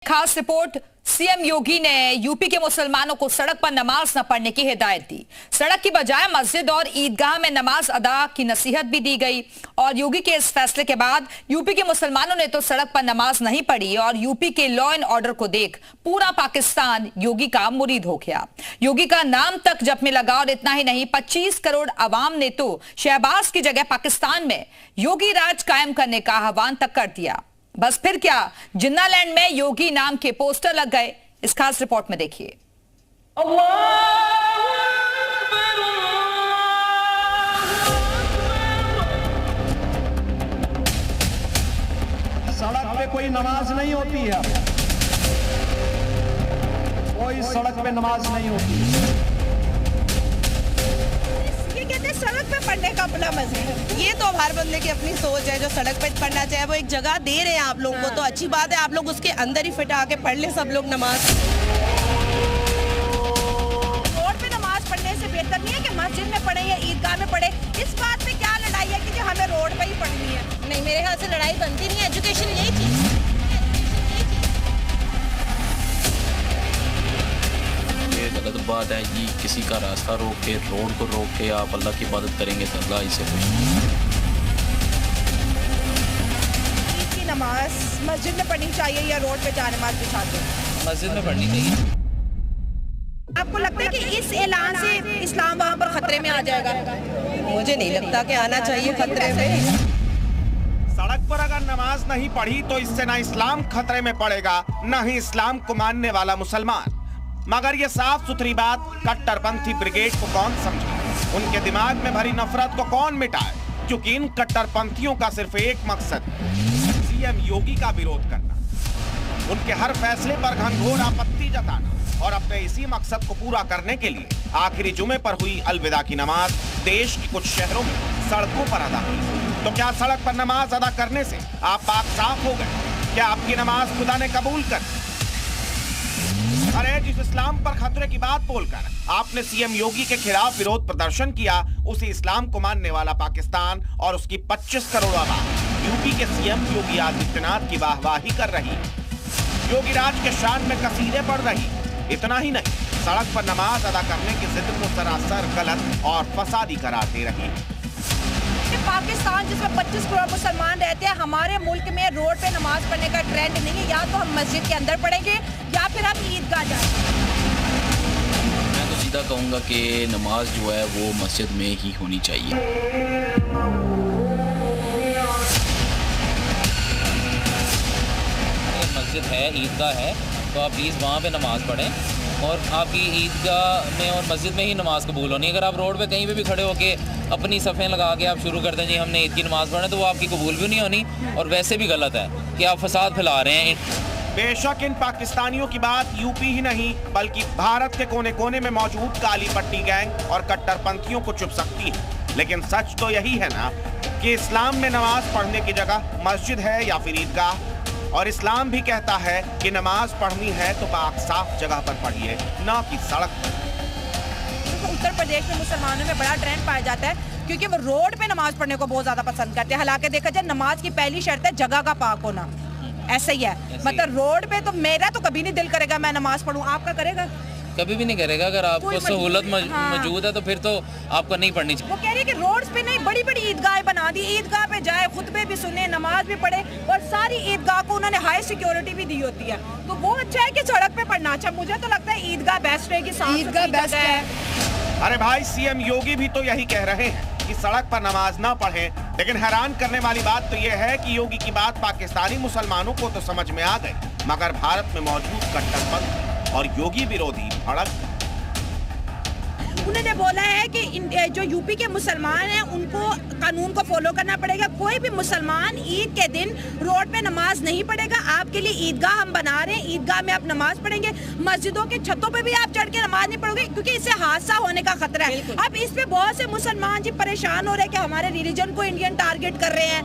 खास report. CM योगी ने UP के मुसलमानों को सड़क पर नमाज न पढ़ने की हिदायत दी। सड़क की बजाय मस्जिद और ईदगाह में नमाज अदा की नसीहत भी दी गई। और योगी के इस फैसले के बाद यूपी के मुसलमानों ने तो सड़क पर नमाज नहीं पढ़ी और यूपी के लॉ एंड ऑर्डर को देख पूरा पाकिस्तान योगी का मुरीद हो गया। योगी का नाम तक जप में लगा। और इतना ही नहीं, 25 करोड़ अवाम ने तो शहबाज की जगह पाकिस्तान में योगी राज कायम करने का आह्वान तक कर दिया। बस फिर क्या, जिन्नालैंड में योगी नाम के पोस्टर लग गए। इस खास रिपोर्ट में देखिए। सड़क पे कोई नमाज नहीं होती है, कोई सड़क पे नमाज नहीं होती। कहते हैं सड़क पे पढ़ने का अपना मजा है। ये तो हर बंदे की अपनी सोच है, जो सड़क पे पढ़ना चाहे वो एक जगह दे रहे हैं आप लोगों को, तो अच्छी बात है। आप लोग उसके अंदर ही फिट आके पढ़ ले सब लोग नमाज। रोड पे नमाज पढ़ने से बेहतर नहीं है कि मस्जिद में पढ़े या ईदगाह में पढ़े। इस बात पे क्या लड़ाई है कि जो हमें रोड पे ही पढ़नी है? नहीं, मेरे ख्याल से लड़ाई बनती नहीं है। एजुकेशन यही चीज है। गलत बात है कि किसी का रास्ता रोक के, रोड को रोक के आप अल्लाह की इबादत करेंगे तो अल्लाह इसे खुश। ईद की नमाज मस्जिद में पढ़नी चाहिए या रोड पे जाने नमाज बिछा के? मस्जिद में पढ़नी चाहिए। आपको लगता है कि इस ऐलान से इस्लाम वहाँ पर खतरे में आ जाएगा? मुझे नहीं लगता कि आना चाहिए खतरे में। सड़क पर अगर नमाज नहीं पढ़ी तो इससे ना इस्लाम खतरे में पड़ेगा, न ही इस्लाम को मानने वाला मुसलमान। मगर ये साफ सुथरी बात कट्टरपंथी ब्रिगेड को कौन समझे, उनके दिमाग में भरी नफरत को कौन मिटाए? क्योंकि इन कट्टरपंथियों का सिर्फ एक मकसद है, सीएम योगी का विरोध करना, उनके हर फैसले पर घनघोर आपत्ति जताना और अपने इसी मकसद को पूरा करने के लिए आखिरी जुमे पर हुई अलविदा की नमाज देश के कुछ शहरों में सड़कों पर अदा हुई। तो क्या सड़क पर नमाज अदा करने से आप पाक साफ हो गए? क्या आपकी नमाज खुदा ने कबूल कर? अरे जिस इस्लाम पर खतरे की बात बोलकर आपने सीएम योगी के खिलाफ विरोध प्रदर्शन किया, उसी इस्लाम को मानने वाला पाकिस्तान और उसकी 25 करोड़ आबाद यूपी के सीएम योगी आदित्यनाथ की वाहवाही कर रही, योगी राज के शान में कसीदे पढ़ रही। इतना ही नहीं, सड़क पर नमाज अदा करने की जिद को सरासर गलत और फसादी करार दे रही। पाकिस्तान जिसमें 25 करोड़ मुसलमान रहते हैं, हमारे मुल्क में रोड पे नमाज पढ़ने का ट्रेंड नहीं है। या तो हम मस्जिद के अंदर पढ़ेंगे या फिर हम ईदगाह जाएंगे। मैं तो सीधा कहूँगा कि नमाज जो है वो मस्जिद में ही होनी चाहिए। मस्जिद है, ईदगाह है, तो आप प्लीज़ वहाँ पे नमाज पढ़ें और आपकी ईदगाह में और मस्जिद में ही नमाज कबूल होनी। अगर आप रोड पे कहीं पे भी खड़े होके अपनी सफ़ें लगा के आप शुरू कर दें जी हमने ईद की नमाज पढ़े, तो वो आपकी कबूल भी नहीं होनी और वैसे भी गलत है कि आप फसाद फैला रहे हैं। बेशक इन पाकिस्तानियों की बात यूपी ही नहीं बल्कि भारत के कोने कोने में मौजूद काली पट्टी गैंग और कट्टरपंथियों को चुभ सकती है, लेकिन सच तो यही है ना कि इस्लाम में नमाज पढ़ने की जगह मस्जिद है या फिर ईदगाह। और इस्लाम भी कहता है कि नमाज पढ़नी है तो पाक साफ जगह पर पढ़िए, न कि सड़क पर। उत्तर प्रदेश में मुसलमानों में बड़ा ट्रेंड पाया जाता है क्योंकि वो रोड पे नमाज पढ़ने को बहुत ज्यादा पसंद करते हैं। हालांकि देखा जाए नमाज की पहली शर्त है जगह का पाक होना। ऐसा ही है, मतलब रोड पे तो मेरा तो कभी नहीं दिल करेगा मैं नमाज पढ़ूं, आपका करेगा? कभी भी नहीं करेगा। अगर आपको सहूलत मौजूद है तो फिर तो आपको नहीं पढ़नी चाहिए। वो कह रही है कि रोड्स पे नहीं, बड़ी बड़ी ईदगाह बना दी, ईदगाह पे जाए, खुतबे भी सुने, नमाज भी पढ़े और सारी ईदगाह को उन्होंने हाई सिक्योरिटी भी दी होती है। तो वो अच्छा है कि सड़क पे पढ़ना अच्छा। मुझे तो लगता है ईदगाह बेस्ट है कि ईदगाह बेस्ट है। अरे भाई, सीएम योगी भी तो यही कह रहे हैं कि सड़क पर नमाज न पढ़ें, लेकिन हैरान करने वाली बात तो यह है कि योगी की बात पाकिस्तानी मुसलमानों को तो समझ में आ गई, मगर भारत में मौजूद कट्टरपंथी और योगी विरोधी भड़क। उन्होंने बोला है कि जो यूपी के मुसलमान हैं उनको कानून को फॉलो करना पड़ेगा। कोई भी मुसलमान ईद के दिन रोड पे नमाज नहीं पढ़ेगा। आपके लिए ईदगाह हम बना रहे हैं, ईदगाह में आप नमाज पढ़ेंगे। मस्जिदों के छतों पे भी आप चढ़ के नमाज नहीं पढ़ोगे क्योंकि इससे हादसा होने का खतरा है। अब इस पे बहुत से मुसलमान जी परेशान हो रहे हैं कि हमारे रिलीजन को इंडियन टारगेट कर रहे हैं,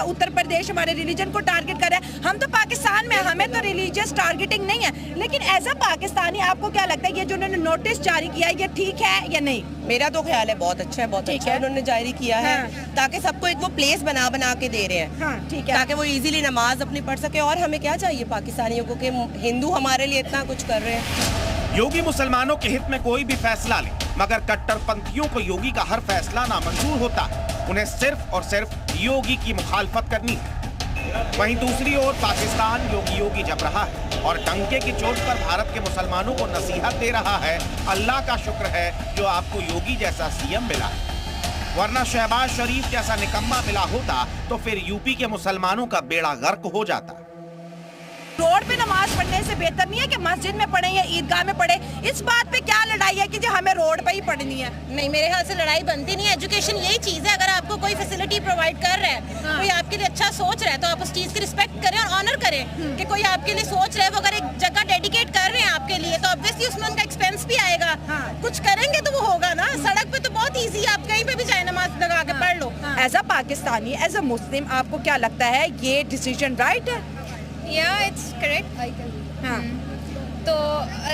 उत्तर प्रदेश हमारे रिलीजन को टारगेट कर रहे हैं। हम तो पाकिस्तान में, हमें तो रिलीजियस टारगेटिंग नहीं है। लेकिन एज अ पाकिस्तानी आपको क्या लगता है ये जो उन्होंने नोटिस जारी किया है ये ठीक है या नहीं? मेरा तो ख्याल है बहुत अच्छा है, बहुत अच्छा है उन्होंने जारी किया है ताकि सबको उनको एक वो प्लेस बना बना के दे रहे हैं। हाँ, ठीक है। ताकि वो इजीली नमाज अपनी पढ़ सके। और हमें क्या चाहिए पाकिस्तानियों को कि हिंदू हमारे लिए इतना कुछ कर रहे हैं। योगी मुसलमानों के हित में कोई भी फैसला ले, मगर कट्टरपंथियों को योगी का हर फैसला नामंजूर होता है। उन्हें सिर्फ और सिर्फ योगी की मुखालफत करनी है। वहीं दूसरी ओर पाकिस्तान योगी जब रहा है और डंके की चोट पर भारत के मुसलमानों को नसीहत दे रहा है। अल्लाह का शुक्र है जो आपको योगी जैसा सीएम मिला, वरना शहबाज शरीफ जैसा निकम्मा मिला होता तो फिर यूपी के मुसलमानों का बेड़ा गर्क हो जाता। रोड पे नमाज पढ़ने से बेहतर नहीं है कि मस्जिद में पढ़े या ईदगाह में पढ़े? इस बात पे क्या लड़ाई है कि जो हमें रोड पे ही पढ़नी है? नहीं, मेरे ख्याल से लड़ाई बनती नहीं है। एजुकेशन यही चीज है, अगर आपको कोई फैसिलिटी प्रोवाइड कर रहा है, हाँ। कोई आपके लिए अच्छा सोच रहा है, तो आप उस चीज की रिस्पेक्ट करें और ऑनर करें। कि कोई आपके लिए सोच रहा है, वो अगर एक जगह डेडिकेट कर रहे हैं आपके लिए, तो ऑब्वियसली उसमें उनका एक्सपेंस भी आएगा। हाँ। कुछ करेंगे तो वो होगा ना। सड़क पे तो बहुत ईजी है, आप कहीं पे भी जाए नमाज लगा के पढ़ लो। As a Pakistani, as a Muslim, आपको क्या लगता है ये डिसीजन राइट है? या इट्स करेक्ट। हाँ। तो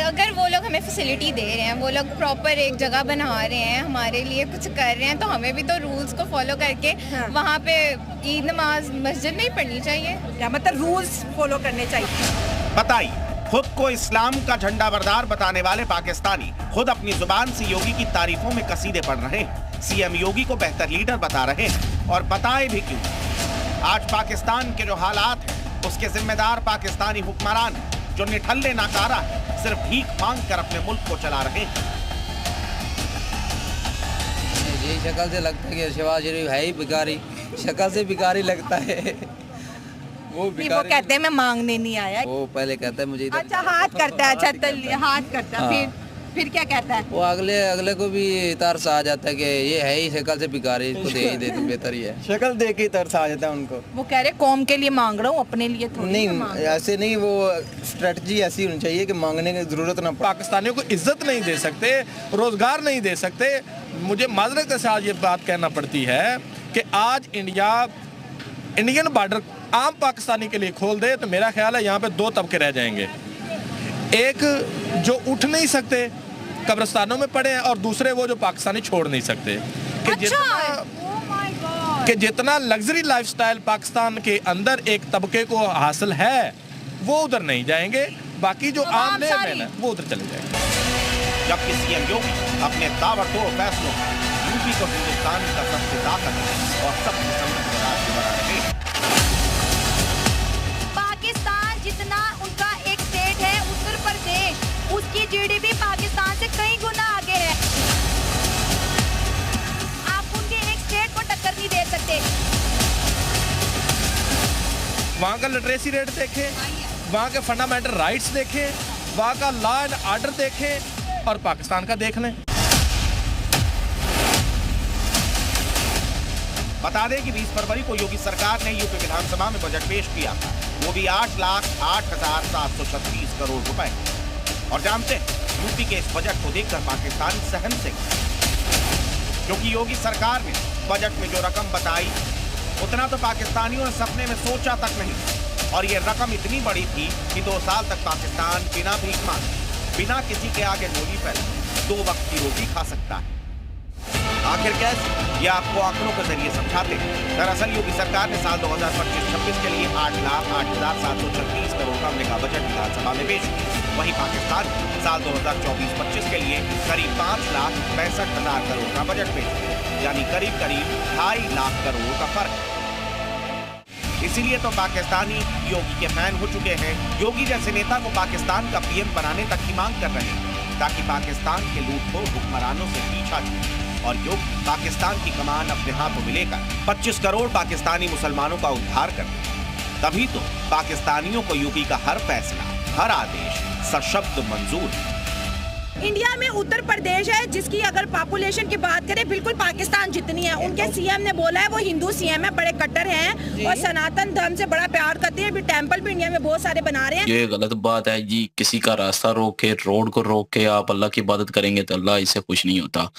अगर वो लोग हमें फैसिलिटी दे रहे हैं, वो लोग प्रॉपर एक जगह बना रहे हैं, हमारे लिए कुछ कर रहे हैं, तो हमें भी तो रूल्स को फॉलो करके हाँ। वहाँ पे ईद नमाज मस्जिद में ही पढ़नी चाहिए। क्या मतलब रूल्स फॉलो करने चाहिए? बताइए, खुद को इस्लाम का झंडा बरदार बताने वाले पाकिस्तानी खुद अपनी जुबान से योगी की तारीफों में कसीदे पढ़ रहे हैं। सीएम योगी को बेहतर लीडर बता रहे हैं, और बताए भी क्यों। आज पाकिस्तान के जो हालात हैं उसके जिम्मेदार पाकिस्तानी हुक्मरान जो निठल्ले नाकारा सिर्फ भीख मांग कर अपने मुल्क को चला रहे हैं। ये शक्ल से लगता है कि शहबाज शरीफ है ही भिखारी, शक्ल से भिखारी लगता है। वो भिखारी, वो कहते हैं मैं मांगने नहीं आया। वो पहले कहता है मुझे इधर, अच्छा, हाथ करता है। अच्छा, हाथ करता है। फिर क्या कहता है? वो अगले को भी तरस आ जाता है कि ये है ही शक्ल से भिखारी, इसको दे ही दे तो बेहतर ही है। शक्ल देख के तरस आ जाता है उनको। वो कह रहे कौम के लिए मांग रहा हूँ, अपने लिए थोड़ी नहीं, ना मांग रहा हूँ। ऐसे नहीं, वो स्ट्रेटजी ऐसी होनी चाहिए कि मांगने की जरूरत ना पड़े। पाकिस्तानियों को इज्जत नहीं दे सकते, रोजगार नहीं दे सकते। मुझे माजरत के साथ ये बात कहना पड़ती है कि आज इंडियन बॉर्डर आम पाकिस्तानी के लिए खोल दे तो मेरा ख्याल है यहाँ पे दो तबके रह जाएंगे। एक जो उठ नहीं सकते, कब्रिस्तानों में पड़े हैं, और दूसरे वो जो पाकिस्तानी छोड़ नहीं सकते। कि जितना लग्जरी लाइफस्टाइल पाकिस्तान के अंदर एक तबके को हासिल है वो उधर नहीं जाएंगे, बाकी जो आम लेन है वो उधर चले जाएंगे। जबकि सीएम योगी अपने ताबड़तोड़ फैसलों में यूपी को हिंदुस्तान का सबसे ताकतवर और सबसे समृद्ध राज्य बना रहे हैं। पाकिस्तान जितना उनका एक स्टेट है उत्तर प्रदेश, उसकी जीडीपी पाकिस्तान से कई गुना आगे है। आप उनके एक स्टेट को टक्कर नहीं दे सकते। वहाँ का लिटरेसी रेट देखें, वहाँ के फंडामेंटल राइट्स देखें, वहाँ का लॉ एंड ऑर्डर देखें, और पाकिस्तान का देख लें। बता दें कि 20 फरवरी को योगी सरकार ने यूपी विधानसभा में बजट पेश किया था, वो भी 8,08,736 करोड़ रुपए। और जानते हैं यूपी के इस बजट को देखकर पाकिस्तान सहम से, क्योंकि योगी सरकार ने बजट में जो रकम बताई उतना तो पाकिस्तानियों ने सपने में सोचा तक नहीं। और ये रकम इतनी बड़ी थी कि 2 साल तक पाकिस्तान बिना भीख मांगे, बिना किसी के आगे झोली फैलाए 2 वक्त की रोटी खा सकता है। आखिर कैसे, ये आपको आंकड़ों के जरिए समझाते हैं। दरअसल योगी सरकार ने साल 2025-26 के लिए 8,08,736 करोड़ का मेगा बजट विधानसभा में पेश किया। वहीं पाकिस्तान साल 2024-25 के लिए करीब 5,65,000 करोड़ का बजट पेश किया, यानी करीब 2.5 लाख करोड़ का फर्क। इसीलिए तो पाकिस्तानी योगी के फैन हो चुके हैं। योगी जैसे नेता को पाकिस्तान का पीएम बनाने तक की मांग कर रहे हैं, ताकि पाकिस्तान के लूटखोर हुक्मरानों से पीछा छूटे और योगी पाकिस्तान की कमान अपने हाथों में लेकर 25 करोड़ पाकिस्तानी मुसलमानों का उद्धार कर दे। तभी तो पाकिस्तानियों को योगी का हर फैसला, हर आदेश सशब्द मंजूर है। इंडिया में उत्तर प्रदेश है जिसकी अगर पॉपुलेशन की बात करें बिल्कुल पाकिस्तान जितनी है। उनके सीएम ने बोला है वो हिंदू सीएम है, बड़े कट्टर हैं और सनातन धर्म से बड़ा प्यार करते हैं। अभी टेंपल भी इंडिया में बहुत सारे बना रहे हैं। ये गलत बात है जी। किसी का रास्ता रोक के, रोड को रोक के आप अल्लाह की इबादत करेंगे तो अल्लाह इससे खुश नहीं होता।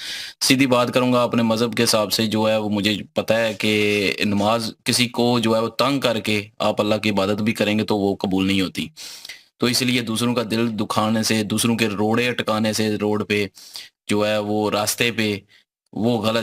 सीधी बात करूंगा, अपने मजहब के हिसाब से जो है वो मुझे पता है कि नमाज किसी को जो है वो तंग करके आप अल्लाह की इबादत भी करेंगे तो वो कबूल नहीं होती। तो इसलिए दूसरों का दिल दुखाने से, दूसरों के रोड़े अटकाने से रोड पे जो है वो रास्ते पे, वो गलत